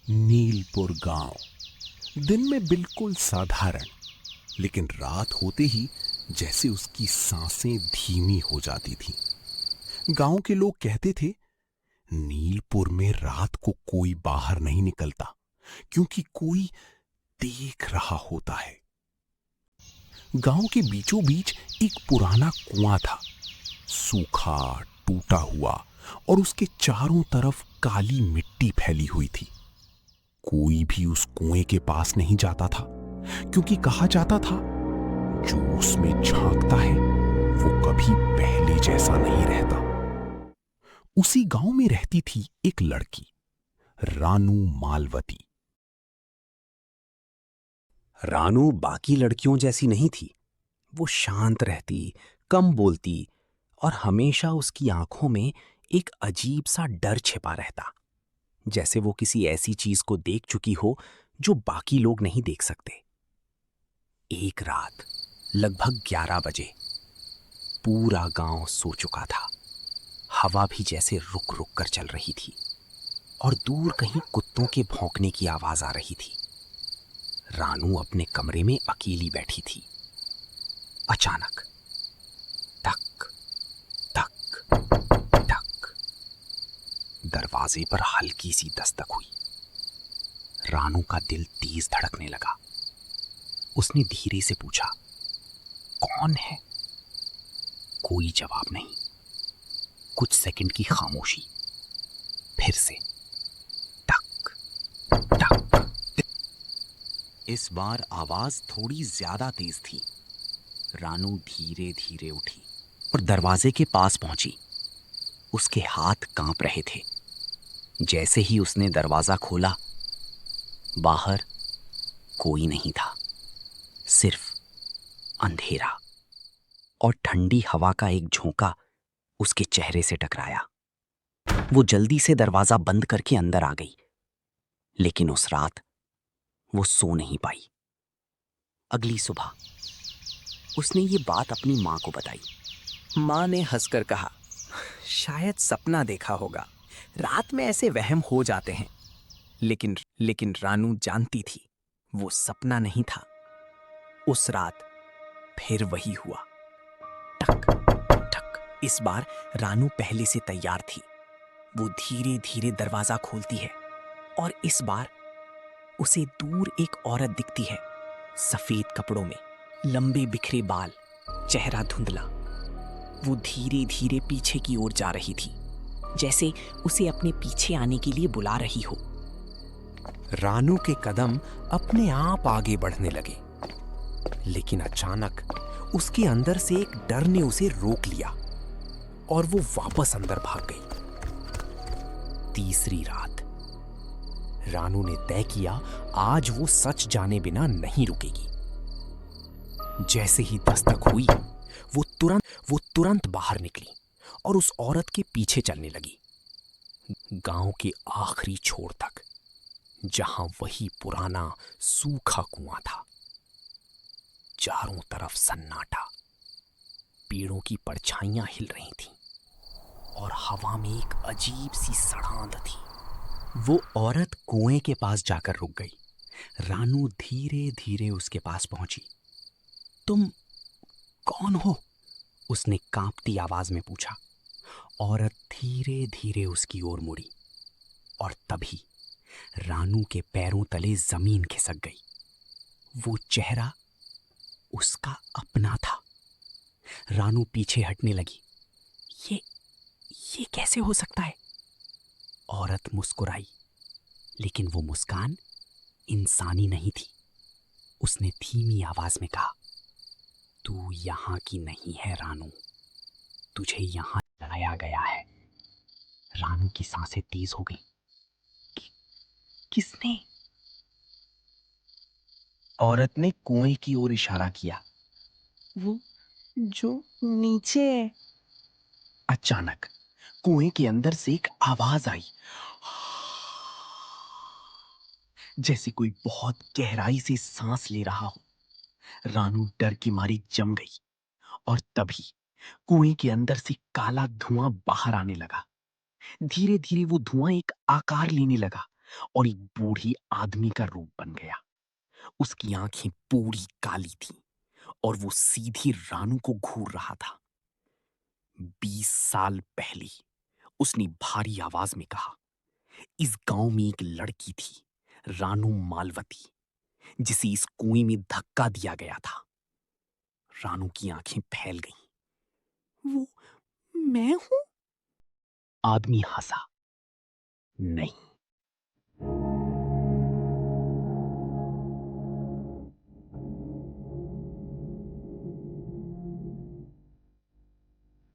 नीलपुर गांव। दिन में बिल्कुल साधारण, लेकिन रात होते ही जैसे उसकी सांसें धीमी हो जाती थीं। गांव के लोग कहते थे, नीलपुर में रात को कोई बाहर नहीं निकलता क्योंकि कोई देख रहा होता है। गांव के बीचों बीच एक पुराना कुआं था, सूखा, टूटा हुआ, और उसके चारों तरफ काली मिट्टी फैली हुई थी। कोई भी उस कुएं के पास नहीं जाता था क्योंकि कहा जाता था, जो उसमें झांकता है वो कभी पहले जैसा नहीं रहता। उसी गांव में रहती थी एक लड़की, रानू मालवती। रानू बाकी लड़कियों जैसी नहीं थी। वो शांत रहती, कम बोलती, और हमेशा उसकी आंखों में एक अजीब सा डर छिपा रहता, जैसे वो किसी ऐसी चीज को देख चुकी हो जो बाकी लोग नहीं देख सकते। एक रात लगभग 11 बजे पूरा गांव सो चुका था। हवा भी जैसे रुक रुक कर चल रही थी और दूर कहीं कुत्तों के भौंकने की आवाज आ रही थी। रानू अपने कमरे में अकेली बैठी थी। अचानक टक टक टक, दरवाजे पर हल्की सी दस्तक हुई। रानू का दिल तेज धड़कने लगा। उसने धीरे से पूछा, कौन है? कोई जवाब नहीं। कुछ सेकंड की खामोशी। फिर से टक टक। इस बार आवाज थोड़ी ज्यादा तेज थी। रानू धीरे धीरे उठी और दरवाजे के पास पहुंची। उसके हाथ कांप रहे थे। जैसे ही उसने दरवाजा खोला, बाहर कोई नहीं था, सिर्फ अंधेरा और ठंडी हवा का एक झोंका उसके चेहरे से टकराया। वो जल्दी से दरवाजा बंद करके अंदर आ गई, लेकिन उस रात वो सो नहीं पाई। अगली सुबह उसने ये बात अपनी माँ को बताई। माँ ने हंसकर कहा, शायद सपना देखा होगा। रात में ऐसे वहम हो जाते हैं। लेकिन रानू जानती थी, वो सपना नहीं था। उस रात फिर वही हुआ, टक टक। इस बार रानू पहले से तैयार थी। वो धीरे धीरे दरवाजा खोलती है और इस बार उसे दूर एक औरत दिखती है, सफेद कपड़ों में, लंबे बिखरे बाल, चेहरा धुंधला। वो धीरे धीरे पीछे की ओर जा रही थी, जैसे उसे अपने पीछे आने के लिए बुला रही हो। रानू के कदम अपने आप आगे बढ़ने लगे, लेकिन अचानक उसके अंदर से एक डर ने उसे रोक लिया और वो वापस अंदर भाग गई। तीसरी रात रानू ने तय किया, आज वो सच जाने बिना नहीं रुकेगी। जैसे ही दस्तक हुई, वो तुरंत बाहर निकली और उस औरत के पीछे चलने लगी, गांव के आखिरी छोर तक, जहां वही पुराना सूखा कुआं था। चारों तरफ सन्नाटा, पेड़ों की परछाइयां हिल रही थीं और हवा में एक अजीब सी सड़ांध थी। वो औरत कुएं के पास जाकर रुक गई। रानू धीरे धीरे उसके पास पहुंची। तुम कौन हो? उसने कांपती आवाज में पूछा। औरत धीरे धीरे उसकी ओर मुड़ी और तभी रानू के पैरों तले जमीन खिसक गई। वो चेहरा उसका अपना था। रानू पीछे हटने लगी। ये ये कैसे हो सकता है? औरत मुस्कुराई, लेकिन वो मुस्कान इंसानी नहीं थी। उसने धीमी आवाज में कहा, तू यहां की नहीं है रानू, तुझे यहां लाया गया है। रानू की सांसें तेज हो गई। कि, किसने? औरत ने कुएं की ओर इशारा किया। वो जो नीचे है। अचानक कुएं के अंदर से एक आवाज आई, जैसे कोई बहुत गहराई से सांस ले रहा हो। रानू डर की मारी जम गई और तभी कुएं के अंदर से काला धुआं बाहर आने लगा। धीरे धीरे वो धुआं एक आकार लेने लगा, और एक बूढ़ी आदमी का रूप बन गया। उसकी आंखें पूरी काली थीं और वो सीधी रानू को घूर रहा था। 20 साल पहले उसने भारी आवाज में कहा, इस गांव में एक लड़की थी, रानू मालवती, जिसे इस कुएं में धक्का दिया गया था। रानू की आंखें फैल गईं। वो मैं हूँ? आदमी हंसा। नहीं,